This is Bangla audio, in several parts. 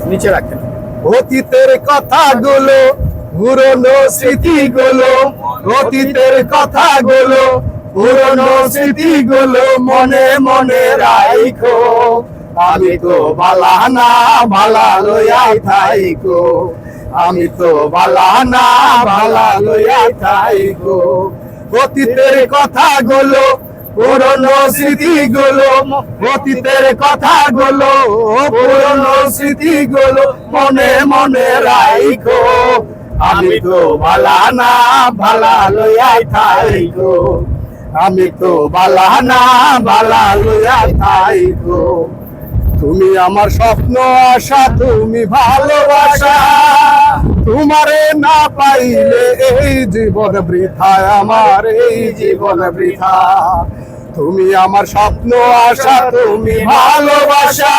নিচে রাখেন। অতীতের কথাগুলো, পুরনো স্মৃতিগুলো, অতীতের কথাগুলো, পুরনো স্মৃতিগুলো মনে মনে রাইখো। আমি তো বালা না বালা লইয়াই থাইকো, আমি তো বালা না বালা লইয়াই থাইকো। অতীতের কথাগুলো, পুরনো স্মৃতিগুলো, অতীতের কথাগুলো, পুরনো স্মৃতিগুলো মনে মনে রাইখো। আমি তো বালা না বালা লইয়াই থাইকো, আমি তো বালা না বালা লইয়াই থাইকো। তুমি আমার স্বপ্ন আশা, তুমি ভালোবাসা, তোমারে না পাইলে এই জীবন বৃথা, আমার এই জীবন বৃথা। তুমি আমার স্বপ্ন আশা, তুমি ভালোবাসা,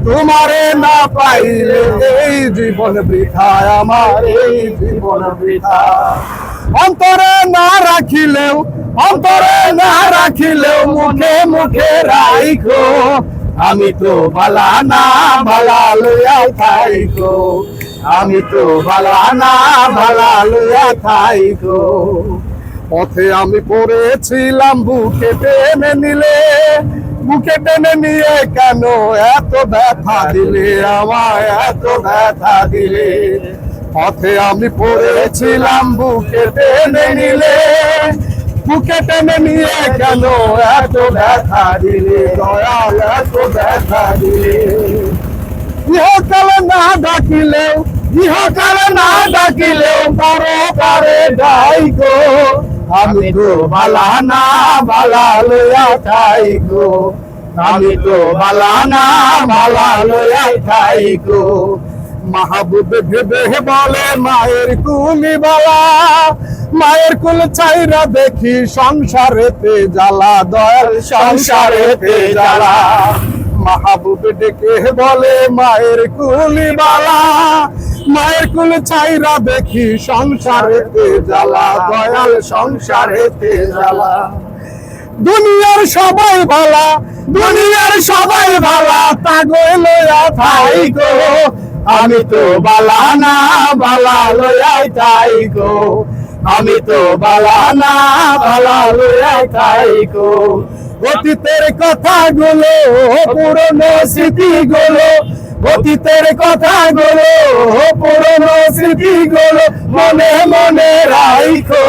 তোমারে না পাইলে এই জীবন বৃথা, আমার এই জীবন বৃথা। অন্তরে না রাখিলেও, অন্তরে না রাখিলেও মুখে মুখে রাইখো। আমি তো বালা না বালা লইয়া থাইকো, আমি তো বালা না বালা লইয়া থাইকো। পথে আমি পড়েছিলাম, বুকে টেনে নিলে, বুকে টেনে নিয়ে কেন এত ব্যথা দিলে, আমায় এত ব্যথা দিলে। পথে আমি পড়েছিলাম, বুকে টেনে নিলে, বুকে টেনে নিয়ে কেন এত ব্যথা দিলে, দয়াল এত ব্যথা দিলে। ইহকালে না ডাকিলেও, ইহকালে না ডাকিলেও পরকালে ডাইকো। আমি তো বালা না বালা লইয়া থাইকো, আমি তো বালা না বালা লইয়া থাইকো। মাহবুব ভেবে বলে মায়ের কুলি বালা, মায়ের কুল চাইরা দেখি সংসারেতে জ্বালা, দয়াল সংসারেতে জ্বালা। মাহবুব ডেকে বলে মায়ের কুলি বালা, মায়ের কুল চাইরা দেখি সংসারেতে জ্বালা, দয়াল সংসারেতে জ্বালা। দুনিয়ার সবাই ভালা, দুনিয়ার সবাই ভালা, তাগো লইয়া থাইকো। আমি তো বালা না বালা লইয়া থাইকো, আমি তো বালা না বালা লইয়া থাইকো। অতীতের কথাগুলো, পুরনো স্মৃতিগুলো, অতীতের কথাগুলো, পুরনো স্মৃতিগুলো মনে মনে রাইখো।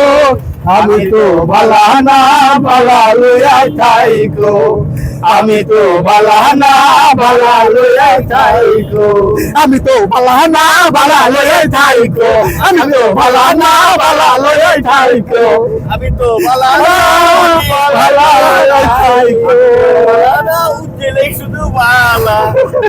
আমি তো বালা না বালা লইয়া থাইকো, আমি তো বালা না বালা লইয়া থাইকো, আমি তো বালা না বালা লইয়া থাইকো, আমি তো বালা না বালা লইয়া থাইকো, আমি তো বালা না বালা লইয়া থাইকো।